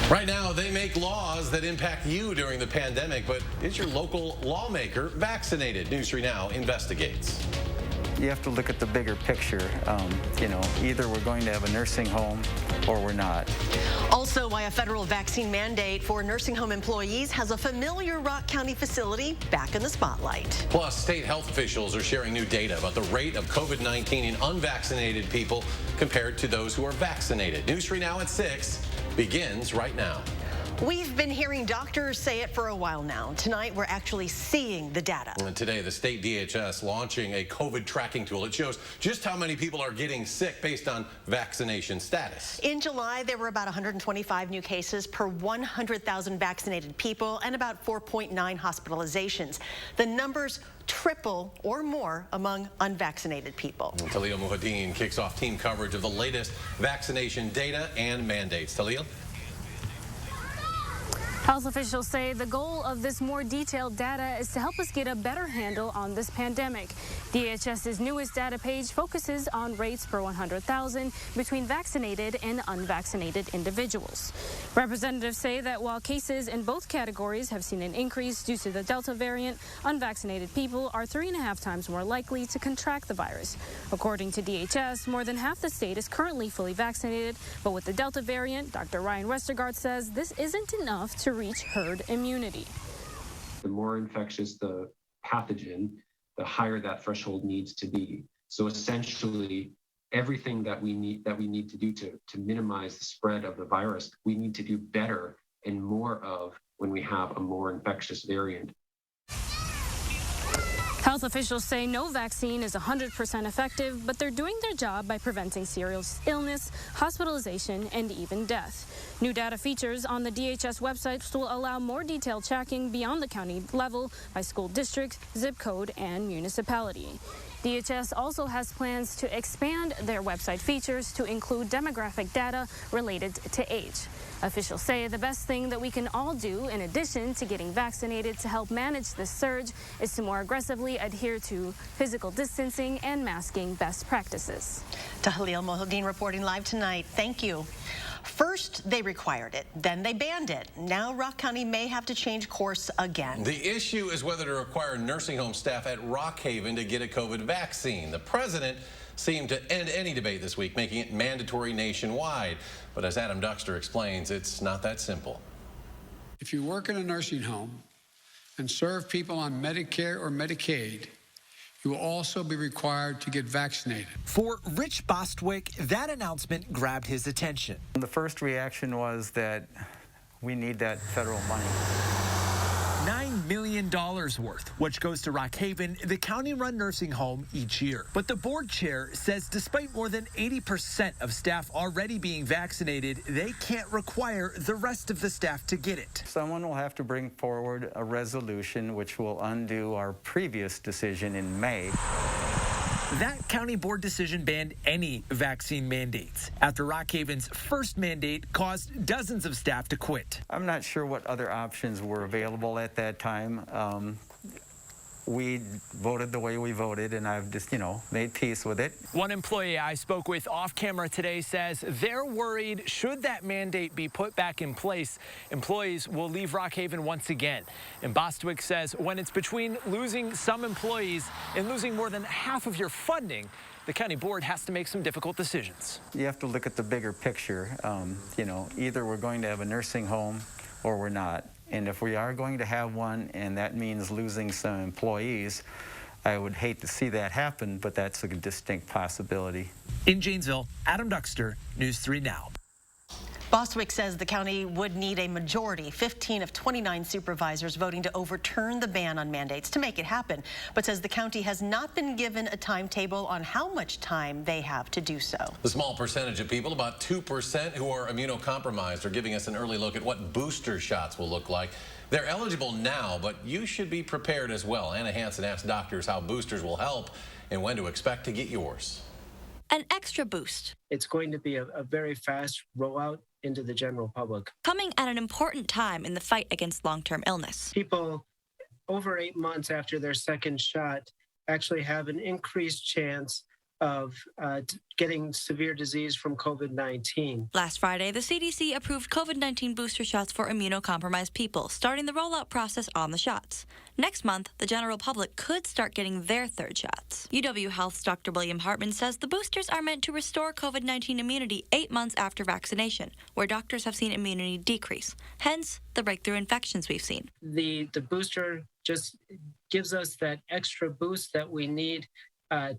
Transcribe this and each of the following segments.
Right now, they make laws that impact you during the pandemic, but is your local lawmaker vaccinated? News 3 Now investigates. You have to look at the bigger picture. Either we're going to have a nursing home or we're not. Also, why a federal vaccine mandate for nursing home employees has a familiar Rock County facility back in the spotlight. Plus, state health officials are sharing new data about the rate of COVID-19 in unvaccinated people compared to those who are vaccinated. News 3 Now at 6 begins right now. We've been hearing doctors say it for a while now. Tonight, we're actually seeing the data. And today, the state DHS launching a COVID tracking tool. It shows just how many people are getting sick based on vaccination status. In July, there were about 125 new cases per 100,000 vaccinated people and about 4.9 hospitalizations. The numbers triple or more among unvaccinated people. And Talil Muhaddin kicks off team coverage of the latest vaccination data and mandates. Talil? Health officials say the goal of this more detailed data is to help us get a better handle on this pandemic. DHS's newest data page focuses on rates per 100,000 between vaccinated and unvaccinated individuals. Representatives say that while cases in both categories have seen an increase due to the Delta variant, unvaccinated people are 3.5 times more likely to contract the virus. According to DHS, more than half the state is currently fully vaccinated, but with the Delta variant, Dr. Ryan Westergaard says this isn't enough to reach herd immunity. The more infectious the pathogen, the higher that threshold needs to be. So essentially, everything that we need to do to minimize the spread of the virus, we need to do better and more of when we have a more infectious variant. Health officials say no vaccine is 100% effective, but they're doing their job by preventing serious illness, hospitalization, and even death. New data features on the DHS website will allow more detailed tracking beyond the county level by school district, zip code, and municipality. DHS also has plans to expand their website features to include demographic data related to age. Officials say the best thing that we can all do, in addition to getting vaccinated to help manage this surge, is to more aggressively adhere to physical distancing and masking best practices. Talil Muhaddin reporting live tonight. Thank you. First, they required it. Then they banned it. Now, Rock County may have to change course again. The issue is whether to require nursing home staff at Rockhaven to get a COVID vaccine. The president seemed to end any debate this week, making it mandatory nationwide. But as Adam Duxter explains, it's not that simple. If you work in a nursing home and serve people on Medicare or Medicaid, you will also be required to get vaccinated. For Rich Bostwick, that announcement grabbed his attention. The first reaction was that we need that federal money. $9 million worth, which goes to Rockhaven, the county-run nursing home, each year. But the board chair says despite more than 80% of staff already being vaccinated, they can't require the rest of the staff to get it. Someone will have to bring forward a resolution which will undo our previous decision in May. That county board decision banned any vaccine mandates after Rockhaven's first mandate caused dozens of staff to quit. I'm not sure what other options were available at that time. We voted the way we voted, and I've just, made peace with it. One employee I spoke with off camera today says they're worried should that mandate be put back in place, employees will leave Rockhaven once again. And Bostwick says when it's between losing some employees and losing more than half of your funding, the county board has to make some difficult decisions. You have to look at the bigger picture. Either we're going to have a nursing home or we're not. And if we are going to have one, and that means losing some employees, I would hate to see that happen, but that's a distinct possibility. In Janesville, Adam Duxter, News 3 Now. Bostwick says the county would need a majority, 15 of 29 supervisors voting to overturn the ban on mandates to make it happen, but says the county has not been given a timetable on how much time they have to do so. The small percentage of people, about 2%, who are immunocompromised, are giving us an early look at what booster shots will look like. They're eligible now, but you should be prepared as well. Anna Hansen asked doctors how boosters will help and when to expect to get yours. An extra boost. It's going to be a very fast rollout into the general public. Coming at an important time in the fight against long-term illness. People over 8 months after their second shot actually have an increased chance of getting severe disease from COVID-19. Last Friday, the CDC approved COVID-19 booster shots for immunocompromised people, starting the rollout process on the shots. Next month, the general public could start getting their third shots. UW Health's Dr. William Hartman says the boosters are meant to restore COVID-19 immunity 8 months after vaccination, where doctors have seen immunity decrease, hence the breakthrough infections we've seen. The booster just gives us that extra boost that we need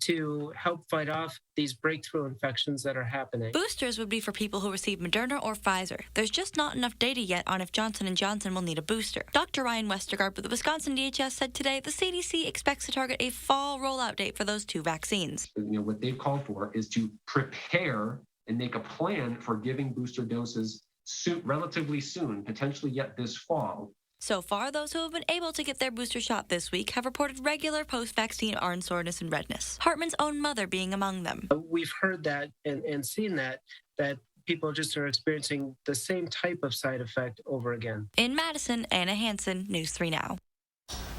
to help fight off these breakthrough infections that are happening. Boosters would be for people who receive Moderna or Pfizer. There's just not enough data yet on if Johnson & Johnson will need a booster. Dr. Ryan Westergaard with the Wisconsin DHS said today the CDC expects to target a fall rollout date for those two vaccines. What they've called for is to prepare and make a plan for giving booster doses soon, relatively soon, potentially yet this fall. So far, those who have been able to get their booster shot this week have reported regular post-vaccine arm soreness and redness, Hartman's own mother being among them. We've heard that and seen that people just are experiencing the same type of side effect over again. In Madison, Anna Hansen, News 3 Now.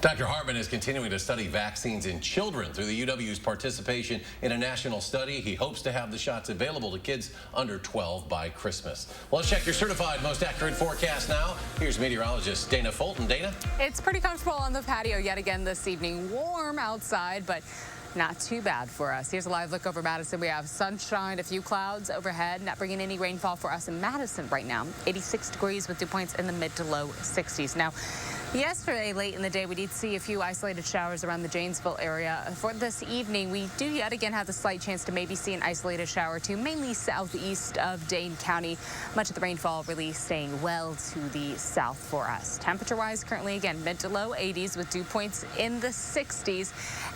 Dr. Hartman is continuing to study vaccines in children through the UW's participation in a national study. He hopes to have the shots available to kids under 12 by Christmas. Well, let's check your certified most accurate forecast now. Here's meteorologist Dana Fulton. Dana? It's pretty comfortable on the patio yet again this evening. Warm outside, but not too bad for us. Here's a live look over Madison. We have sunshine, a few clouds overhead, not bringing any rainfall for us in Madison right now. 86 degrees with dew points in the mid to low 60s. Now, yesterday, late in the day, we did see a few isolated showers around the Janesville area. For this evening, we do yet again have the slight chance to maybe see an isolated shower or two, mainly southeast of Dane County. Much of the rainfall really staying well to the south for us. Temperature-wise, currently, again, mid to low 80s with dew points in the 60s.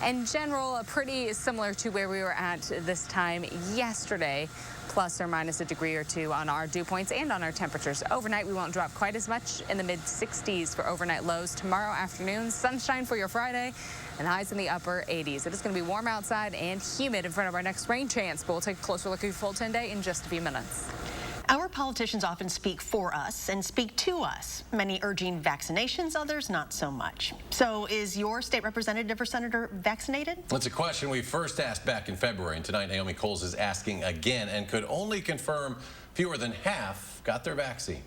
In general, pretty similar to where we were at this time yesterday, plus or minus a degree or two on our dew points and on our temperatures. Overnight, we won't drop quite as much, in the mid-60s for overnight lows. Tomorrow afternoon, sunshine for your Friday, and highs in the upper 80s. It is going to be warm outside and humid in front of our next rain chance, but we'll take a closer look at your full 10-day in just a few minutes. Our politicians often speak for us and speak to us, many urging vaccinations, others not so much. So is your state representative or senator vaccinated? It's a question we first asked back in February, and tonight Naomi Coles is asking again and could only confirm fewer than half got their vaccine.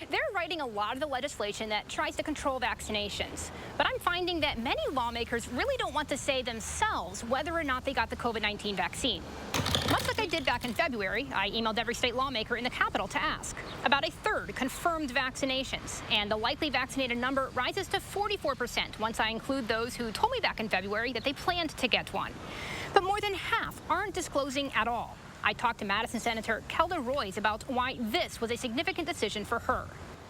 They're writing a lot of the legislation that tries to control vaccinations. But I'm finding that many lawmakers really don't want to say themselves whether or not they got the COVID-19 vaccine. Much like I did back in February, I emailed every state lawmaker in the Capitol to ask. About a third confirmed vaccinations, and the likely vaccinated number rises to 44% once I include those who told me back in February that they planned to get one. But more than half aren't disclosing at all. I talked to Madison Senator Kelda Roys about why this was a significant decision for her.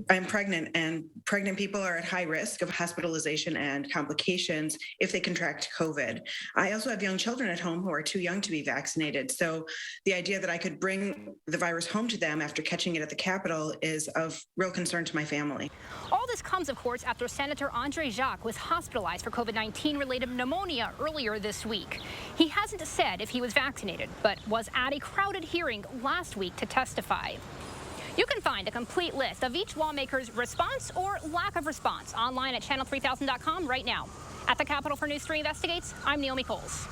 I'm pregnant, and pregnant people are at high risk of hospitalization and complications if they contract COVID. I also have young children at home who are too young to be vaccinated. So the idea that I could bring the virus home to them after catching it at the Capitol is of real concern to my family. All this comes, of course, after Senator Andre Jacques was hospitalized for COVID-19 related pneumonia earlier this week. He hasn't said if he was vaccinated, but was at a crowded hearing last week to testify. You can find a complete list of each lawmaker's response or lack of response online at channel3000.com right now. At the Capitol for News 3 Investigates, I'm Naomi Coles.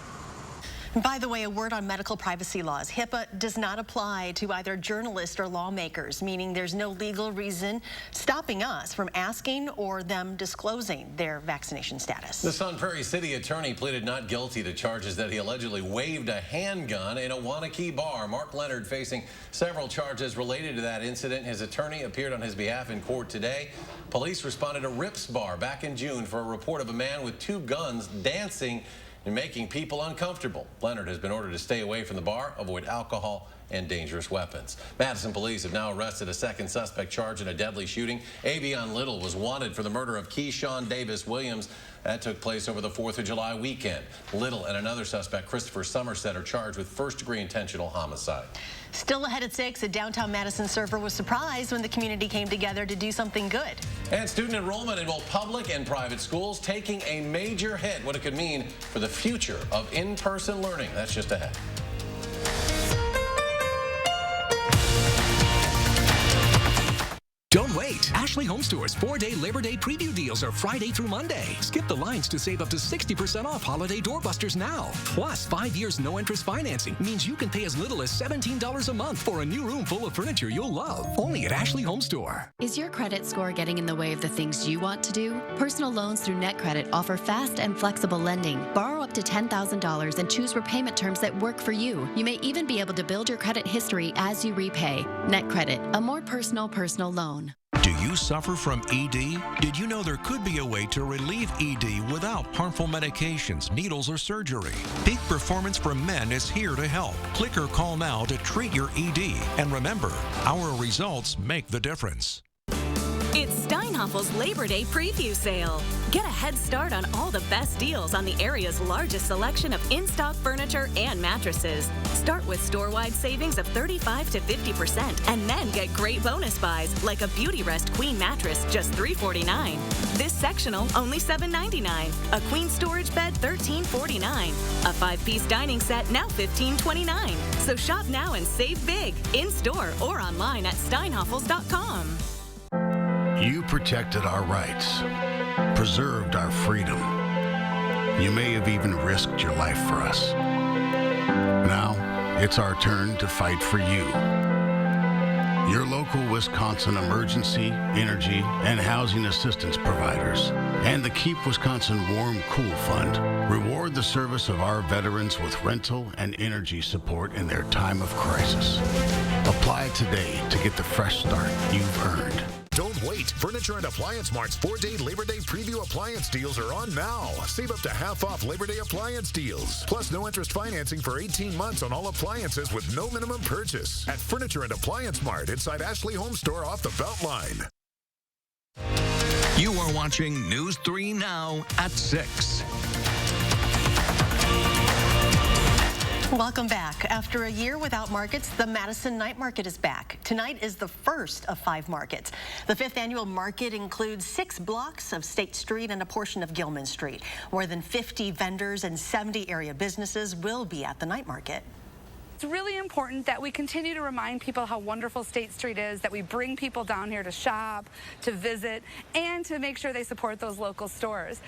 By the way, a word on medical privacy laws. HIPAA does not apply to either journalists or lawmakers, meaning there's no legal reason stopping us from asking or them disclosing their vaccination status. The Sun Prairie City attorney pleaded not guilty to charges that he allegedly waved a handgun in a Wanakee bar. Mark Leonard facing several charges related to that incident. His attorney appeared on his behalf in court today. Police responded to Rips Bar back in June for a report of a man with 2 guns dancing and making people uncomfortable. Leonard has been ordered to stay away from the bar, avoid alcohol and dangerous weapons. Madison police have now arrested a second suspect charged in a deadly shooting. Avion Little was wanted for the murder of Keyshawn Davis Williams. That took place over the 4th of July weekend. Little and another suspect, Christopher Somerset, are charged with first-degree intentional homicide. Still ahead at 6, a downtown Madison server was surprised when the community came together to do something good. And student enrollment in both public and private schools taking a major hit. What it could mean for the future of in-person learning. That's just ahead. Don't wait. Ashley Home Store's 4-day Labor Day preview deals are Friday through Monday. Skip the lines to save up to 60% off holiday doorbusters now. Plus, 5 years no-interest financing means you can pay as little as $17 a month for a new room full of furniture you'll love. Only at Ashley Home Store. Is your credit score getting in the way of the things you want to do? Personal loans through NetCredit offer fast and flexible lending. Borrow up to $10,000 and choose repayment terms that work for you. You may even be able to build your credit history as you repay. NetCredit, a more personal loan. Do you suffer from ED? Did you know there could be a way to relieve ED without harmful medications, needles, or surgery? Peak Performance for Men is here to help. Click or call now to treat your ED. And remember, our results make the difference. It's Steinhoffel's Labor Day preview sale. Get a head start on all the best deals on the area's largest selection of in-stock furniture and mattresses. Start with store-wide savings of 35 to 50%, and then get great bonus buys like a Beauty Rest Queen mattress, just $349. This sectional, only $799. A queen storage bed, $1349. A 5-piece dining set, now $1529. So shop now and save big, in-store or online at steinhoffels.com. You protected our rights, preserved our freedom. You may have even risked your life for us. Now, it's our turn to fight for you. Your local Wisconsin emergency, energy, and housing assistance providers, and the Keep Wisconsin Warm Cool Fund reward the service of our veterans with rental and energy support in their time of crisis. Apply today to get the fresh start you've earned. Don't wait. Furniture and Appliance Mart's 4-day Labor Day preview appliance deals are on now. Save up to half off Labor Day appliance deals. Plus no interest financing for 18 months on all appliances with no minimum purchase. At Furniture and Appliance Mart inside Ashley Home Store off the Beltline. You are watching News 3 Now at 6. Welcome back. After a year without markets, the Madison Night Market is back. Tonight is the first of 5 markets. The 5th annual market includes 6 blocks of State Street and a portion of Gilman Street. More than 50 vendors and 70 area businesses will be at the night market. It's really important that we continue to remind people how wonderful State Street is, that we bring people down here to shop, to visit, and to make sure they support those local stores.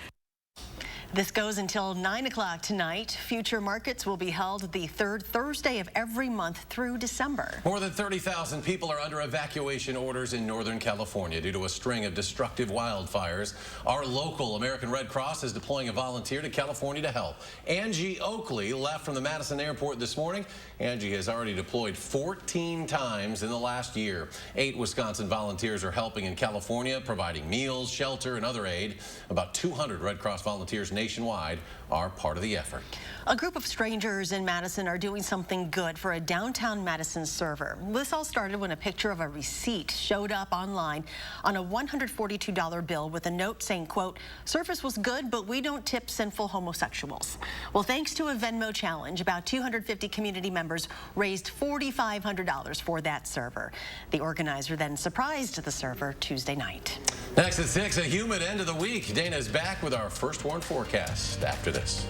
This goes until 9 o'clock tonight. Future markets will be held the 3rd Thursday of every month through December. More than 30,000 people are under evacuation orders in Northern California due to a string of destructive wildfires. Our local American Red Cross is deploying a volunteer to California to help. Angie Oakley left from the Madison airport this morning. Angie has already deployed 14 times in the last year. 8 Wisconsin volunteers are helping in California, providing meals, shelter, and other aid. About 200 Red Cross volunteers nationwide are part of the effort. A group of strangers in Madison are doing something good for a downtown Madison server. This all started when a picture of a receipt showed up online on a $142 bill with a note saying, quote, "Service was good, but we don't tip sinful homosexuals." Well, thanks to a Venmo challenge, about 250 community members raised $4,500 for that server. The organizer then surprised the server Tuesday night. Next at 6, a humid end of the week. Dana's back with our first warn forecast after this.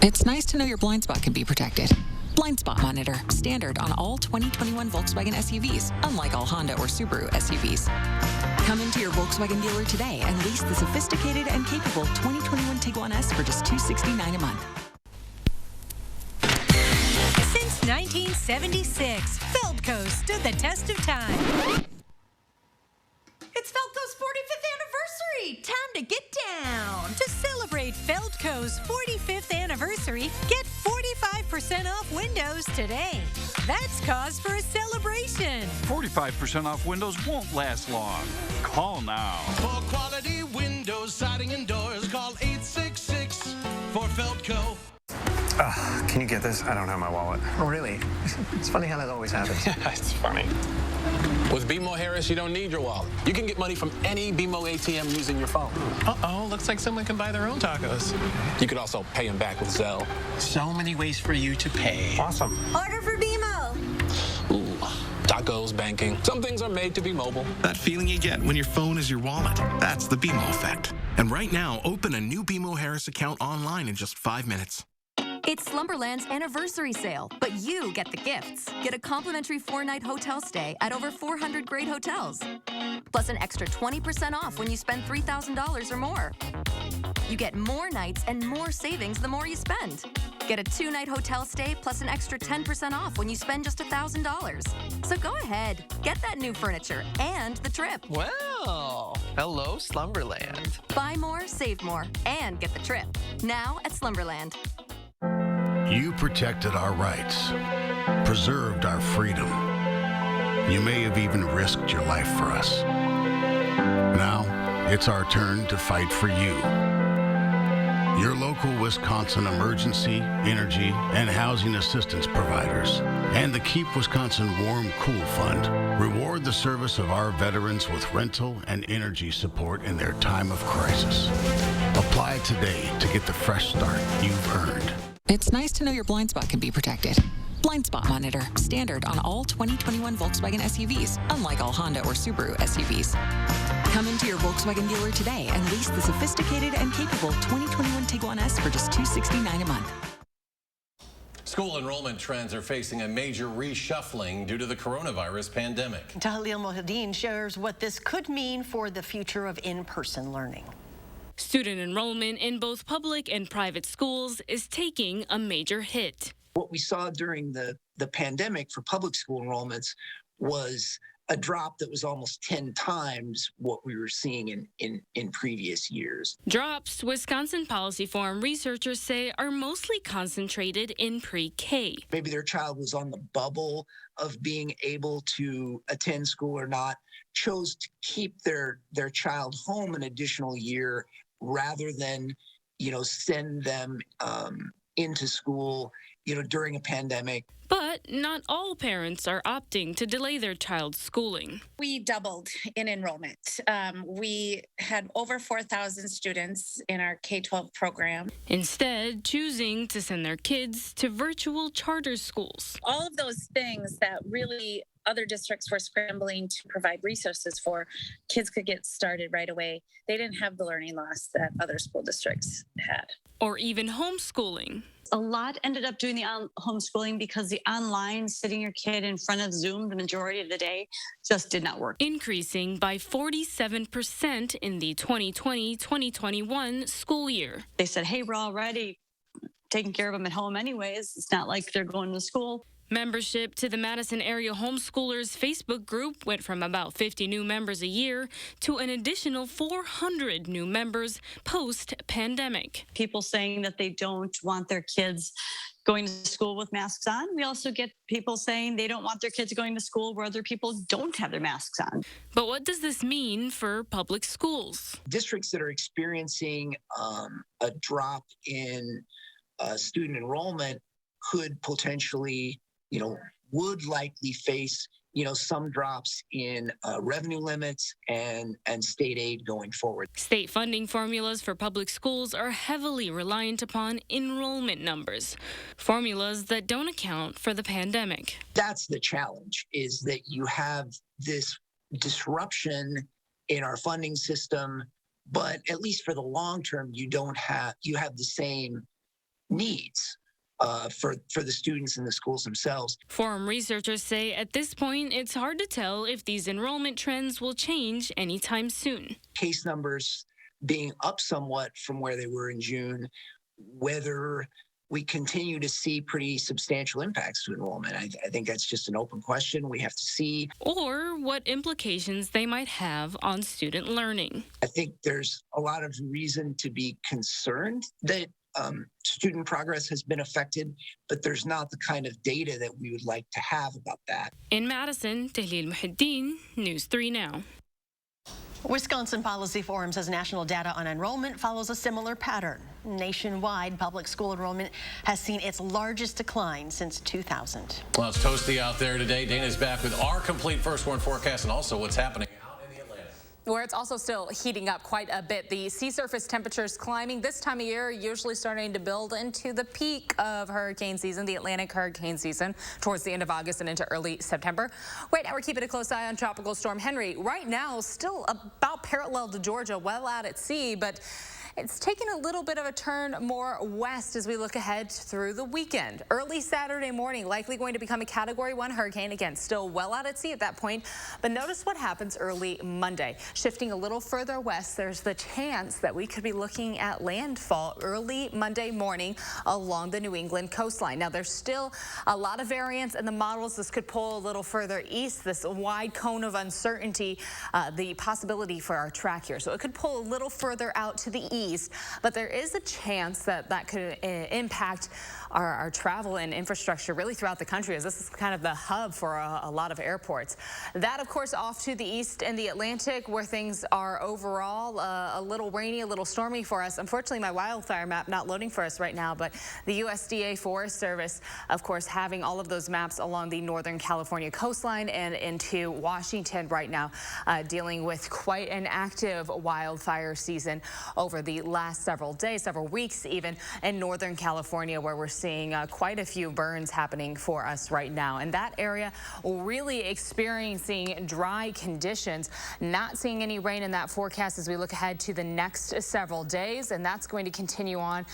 It's nice to know your blind spot can be protected. Blind Spot Monitor, standard on all 2021 Volkswagen SUVs, unlike all Honda or Subaru SUVs. Come into your Volkswagen dealer today and lease the sophisticated and capable 2021 Tiguan S for just $269 a month. Since 1976, Feldco stood the test of time. It's Feldco's 45th anniversary! Time to get down! To celebrate Feldco's 45th anniversary, get 45% off windows today. That's cause for a celebration. 45% off windows won't last long. Call now. For quality windows, siding, and doors, call 866 for Feldco. Can you get this? I don't have my wallet. Oh, really? It's funny how that always happens. Yeah, it's funny. With BMO Harris, you don't need your wallet. You can get money from any BMO ATM using your phone. Uh-oh, looks like someone can buy their own tacos. You could also pay them back with Zelle. So many ways for you to pay. Awesome. Order for BMO. Ooh, tacos, banking. Some things are made to be mobile. That feeling you get when your phone is your wallet. That's the BMO effect. And right now, open a new BMO Harris account online in just 5 minutes. It's Slumberland's anniversary sale, but you get the gifts. Get a complimentary 4-night hotel stay at over 400 great hotels. Plus an extra 20% off when you spend $3,000 or more. You get more nights and more savings the more you spend. Get a 2-night hotel stay plus an extra 10% off when you spend just $1,000. So go ahead, get that new furniture and the trip. Well, hello, Slumberland. Buy more, save more, and get the trip. Now at Slumberland. You protected our rights, preserved our freedom. You may have even risked your life for us. Now, it's our turn to fight for you. Your local Wisconsin emergency, energy, and housing assistance providers, and the Keep Wisconsin Warm Cool Fund reward the service of our veterans with rental and energy support in their time of crisis. Apply today to get the fresh start you've earned. It's nice to know your blind spot can be protected. Blind spot monitor, standard on all 2021 Volkswagen SUVs, unlike all Honda or Subaru SUVs. Come into your Volkswagen dealer today and lease the sophisticated and capable 2021 Tiguan S for just $269 a month. School enrollment trends are facing a major reshuffling due to the coronavirus pandemic. Tahlil Mohideen shares what this could mean for the future of in-person learning. Student enrollment in both public and private schools is taking a major hit. What we saw during the pandemic for public school enrollments was a drop that was almost 10 times what we were seeing in previous years. Drops, Wisconsin Policy Forum researchers say, are mostly concentrated in pre-K. Maybe their child was on the bubble of being able to attend school or not, chose to keep their child home an additional year rather than, send them into school, during a pandemic. But not all parents are opting to delay their child's schooling. We doubled in enrollment. We had over 4,000 students in our K-12 program. Instead, choosing to send their kids to virtual charter schools. All of those things that really other districts were scrambling to provide resources for, kids could get started right away. They didn't have the learning loss that other school districts had. Or even homeschooling. A lot ended up doing the homeschooling because the online, sitting your kid in front of Zoom the majority of the day, just did not work. Increasing by 47% in the 2020-2021 school year. They said, hey, we're already taking care of them at home anyways. It's not like they're going to school. Membership to the Madison area homeschoolers Facebook group went from about 50 new members a year to an additional 400 new members post-pandemic. People saying that they don't want their kids going to school with masks on. We also get people saying they don't want their kids going to school where other people don't have their masks on. But what does this mean for public schools? Districts that are experiencing a drop in student enrollment could potentially would likely face, some drops in revenue limits and state aid going forward. State funding formulas for public schools are heavily reliant upon enrollment numbers, formulas that don't account for the pandemic. That's the challenge, is that you have this disruption in our funding system, but at least for the long term, you have the same needs. For the students in the schools themselves. Forum researchers say at this point, it's hard to tell if these enrollment trends will change anytime soon. Case numbers being up somewhat from where they were in June, whether we continue to see pretty substantial impacts to enrollment. I think that's just an open question. We have to see. Or what implications they might have on student learning. I think there's a lot of reason to be concerned that student progress has been affected, but there's not the kind of data that we would like to have about that. In Madison, Tahlil Mohideen, News 3 Now. Wisconsin Policy Forum says national data on enrollment follows a similar pattern. Nationwide, public school enrollment has seen its largest decline since 2000. Well, it's toasty out there today. Dana's back with our complete first warn forecast and also what's happening where it's also still heating up quite a bit. The sea surface temperatures climbing this time of year, usually starting to build into the peak of hurricane season, the Atlantic hurricane season, towards the end of August and into early September. Right now, we're keeping a close eye on Tropical Storm Henry. Right now, still about parallel to Georgia, well out at sea, but it's taking a little bit of a turn more west as we look ahead through the weekend. Early Saturday morning, likely going to become a Category 1 hurricane. Again, still well out at sea at that point. But notice what happens early Monday. Shifting a little further west, there's the chance that we could be looking at landfall early Monday morning along the New England coastline. Now, there's still a lot of variance in the models. This could pull a little further east, this wide cone of uncertainty, the possibility for our track here. So it could pull a little further out to the east, but there is a chance that that could impact our travel and infrastructure really throughout the country, as this is kind of the hub for a lot of airports. That, of course, off to the east and the Atlantic, where things are overall a little rainy, a little stormy for us. Unfortunately, my wildfire map not loading for us right now, but the USDA Forest Service, of course, having all of those maps along the Northern California coastline and into Washington right now, dealing with quite an active wildfire season over the last several days, several weeks even, in Northern California, where we're seeing quite a few burns happening for us right now. And that area really experiencing dry conditions, not seeing any rain in that forecast as we look ahead to the next several days. And that's going to continue on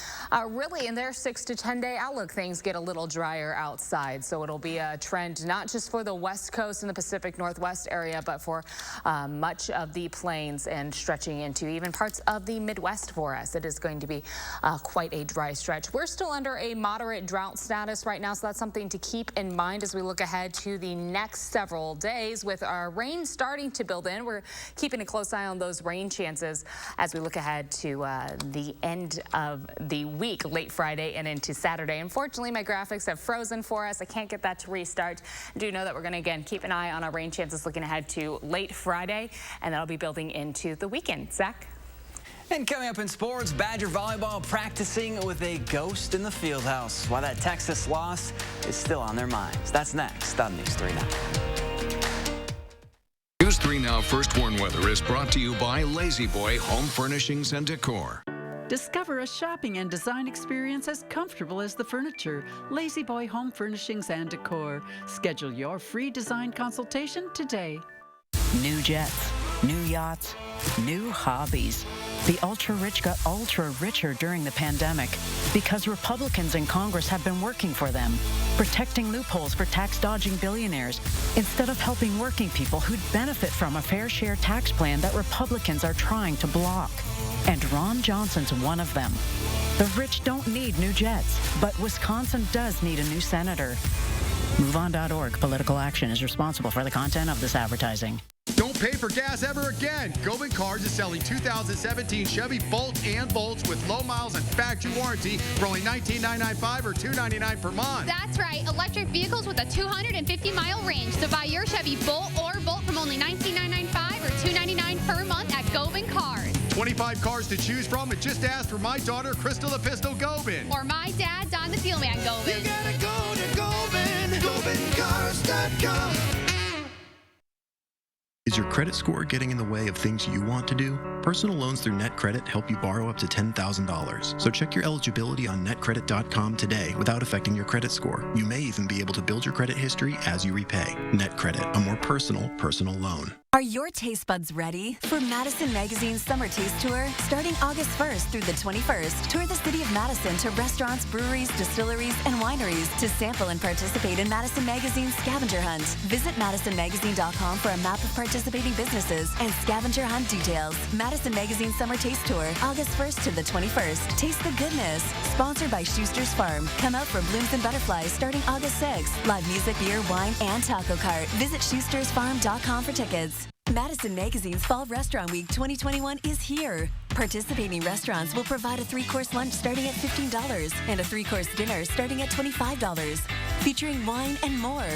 really in their 6 to 10 day outlook. Things get a little drier outside. So it'll be a trend not just for the West Coast and the Pacific Northwest area, but for much of the plains and stretching into even parts of the Midwest for us. It is going to be quite a dry stretch. We're still under a moderate drought status right now, so that's something to keep in mind as we look ahead to the next several days. With our rain starting to build in, we're keeping a close eye on those rain chances as we look ahead to the end of the week, late Friday and into Saturday. Unfortunately, my graphics have frozen for us. I can't get that to restart. I do know that we're going to, again, keep an eye on our rain chances looking ahead to late Friday, and that'll be building into the weekend. Zach? And coming up in sports, Badger volleyball practicing with a ghost in the field house. Why that Texas loss is still on their minds. That's next on News 3 Now. News 3 Now First Warn Weather is brought to you by Lazy Boy Home Furnishings and Decor. Discover a shopping and design experience as comfortable as the furniture. Lazy Boy Home Furnishings and Decor. Schedule your free design consultation today. New jets, new yachts, new hobbies. The ultra-rich got ultra-richer during the pandemic because Republicans in Congress have been working for them, protecting loopholes for tax-dodging billionaires instead of helping working people who'd benefit from a fair share tax plan that Republicans are trying to block. And Ron Johnson's one of them. The rich don't need new jets, but Wisconsin does need a new senator. MoveOn.org. Political action is responsible for the content of this advertising. Don't pay for gas ever again. Gobin Cars is selling 2017 Chevy Bolt and Bolts with low miles and factory warranty for only $19,995 or $299 per month. That's right. Electric vehicles with a 250-mile range. So buy your Chevy Bolt or Bolt from only $19,995 or $299 per month at Gobin Cars. 25 cars to choose from, and just ask for my daughter, Crystal the Pistol Gobin. Or my dad, Don the Steelman Gobin. You gotta go to Gobin, GobinCars.com. Is your credit score getting in the way of things you want to do? Personal loans through NetCredit help you borrow up to $10,000. So check your eligibility on netcredit.com today without affecting your credit score. You may even be able to build your credit history as you repay. NetCredit, a more personal loan. Are your taste buds ready for Madison Magazine's Summer Taste Tour? Starting August 1st through the 21st, tour the city of Madison to restaurants, breweries, distilleries, and wineries to sample and participate in Madison Magazine's scavenger hunt. Visit madisonmagazine.com for a map of participating businesses and scavenger hunt details. Madison Magazine Summer Taste Tour, August 1st to the 21st. Taste the goodness. Sponsored by Schuster's Farm. Come out for Blooms and Butterflies starting August 6th. Live music, beer, wine, and taco cart. Visit schustersfarm.com for tickets. Madison Magazine's Fall Restaurant Week 2021 is here. Participating restaurants will provide a 3-course lunch starting at $15 and a 3-course dinner starting at $25, featuring wine and more.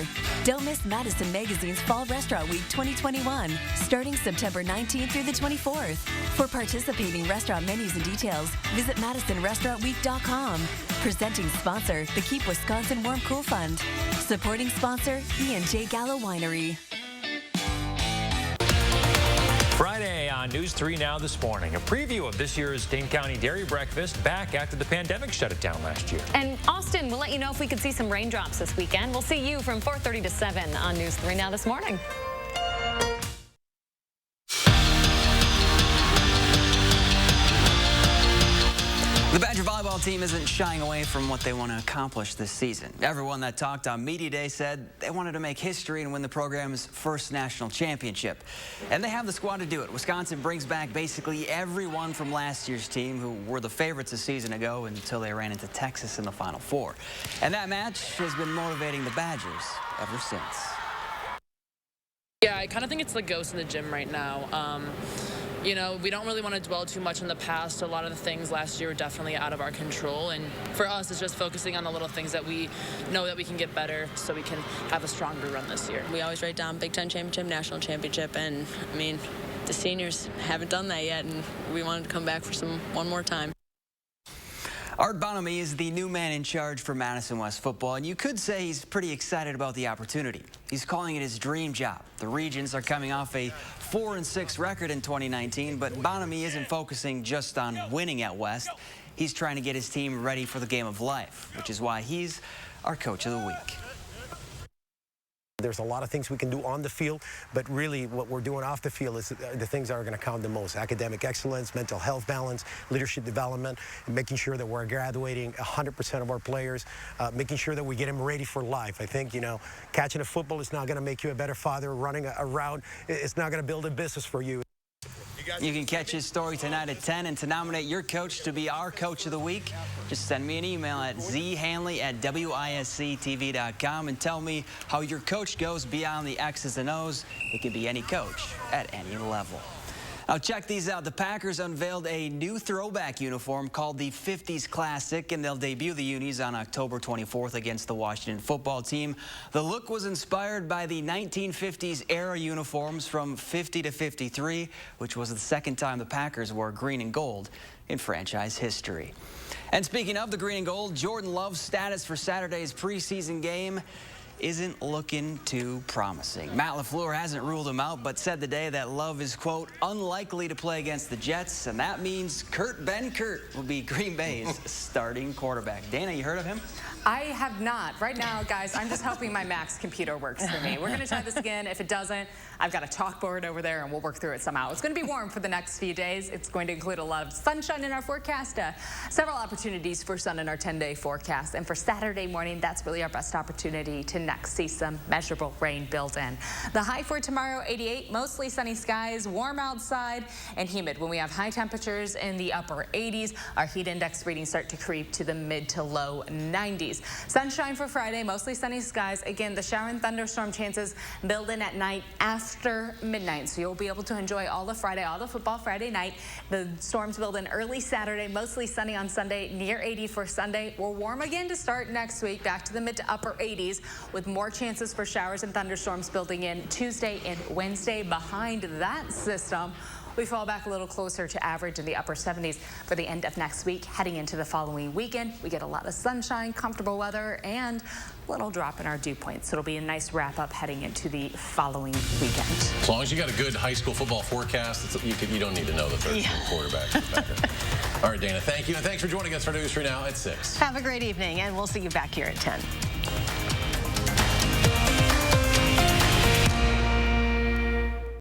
Don't miss Madison Magazine's Fall Restaurant Week 2021, starting September 19th through the 24th. For participating restaurant menus and details, visit MadisonRestaurantWeek.com. Presenting sponsor, the Keep Wisconsin Warm Cool Fund. Supporting sponsor, E&J Gallo Winery. Friday on News 3 Now this morning, a preview of this year's Dane County Dairy Breakfast back after the pandemic shut it down last year. And Austin, we'll let you know if we could see some raindrops this weekend. We'll see you from 4:30 to 7 on News 3 Now this morning. team isn't shying away from what they want to accomplish this season. Everyone that talked on Media Day said they wanted to make history and win the program's first national championship. And they have the squad to do it. Wisconsin brings back basically everyone from last year's team who were the favorites a season ago until they ran into Texas in the Final Four. And that match has been motivating the Badgers ever since. Yeah, I kind of think it's the ghost in the gym right now. You know, we don't really want to dwell too much on the past. A lot of the things last year were definitely out of our control. And for us, it's just focusing on the little things that we know that we can get better so we can have a stronger run this year. We always write down Big Ten championship, national championship. And, I mean, the seniors haven't done that yet. And we wanted to come back for one more time. Art Bonamy is the new man in charge for Madison West football, and you could say he's pretty excited about the opportunity. He's calling it his dream job. The Regions are coming off a 4-6 record in 2019, but Bonamy isn't focusing just on winning at West. He's trying to get his team ready for the game of life, which is why he's our Coach of the Week. There's a lot of things we can do on the field, but really what we're doing off the field is the things that are going to count the most. Academic excellence, mental health balance, leadership development, and making sure that we're graduating 100% of our players, making sure that we get them ready for life. I think, you know, catching a football is not going to make you a better father. Running a route, it's not going to build a business for you. You can catch his story tonight at 10, and to nominate your coach to be our Coach of the Week, just send me an email at zhanley@wisc-tv.com and tell me how your coach goes beyond the X's and O's. It can be any coach at any level. Now check these out. The Packers unveiled a new throwback uniform called the 50s Classic, and they'll debut the unis on October 24th against the Washington football team. The look was inspired by the 1950s era uniforms from 50 to 53, which was the second time the Packers wore green and gold in franchise history. And speaking of the green and gold, Jordan Love's status for Saturday's preseason game isn't looking too promising. Matt LaFleur hasn't ruled him out, but said today that Love is, quote, unlikely to play against the Jets, and that means Kurt will be Green Bay's starting quarterback. Dana, you heard of him? I have not. Right now, guys, I'm just hoping my Mac's computer works for me. We're going to try this again. If it doesn't, I've got a chalkboard over there, and we'll work through it somehow. It's going to be warm for the next few days. It's going to include a lot of sunshine in our forecast, several opportunities for sun in our 10-day forecast. And for Saturday morning, that's really our best opportunity to next see some measurable rain build in. The high for tomorrow, 88, mostly sunny skies, warm outside, and humid. When we have high temperatures in the upper 80s, our heat index readings start to creep to the mid to low 90s. Sunshine for Friday, mostly sunny skies. Again, the shower and thunderstorm chances build in at night after midnight. So you'll be able to enjoy all of Friday, all the football Friday night. The storms build in early Saturday, mostly sunny on Sunday, near 80 for Sunday. We're warm again to start next week, back to the mid to upper 80s with more chances for showers and thunderstorms building in Tuesday and Wednesday. Behind that system, we fall back a little closer to average in the upper 70s for the end of next week. Heading into the following weekend, we get a lot of sunshine, comfortable weather, and a little drop in our dew points. So it'll be a nice wrap up heading into the following weekend. As long as you got a good high school football forecast, you don't need to know the third string quarterback. All right, Dana, thank you. And thanks for joining us for News 3 Now at 6. Have a great evening, and we'll see you back here at 10.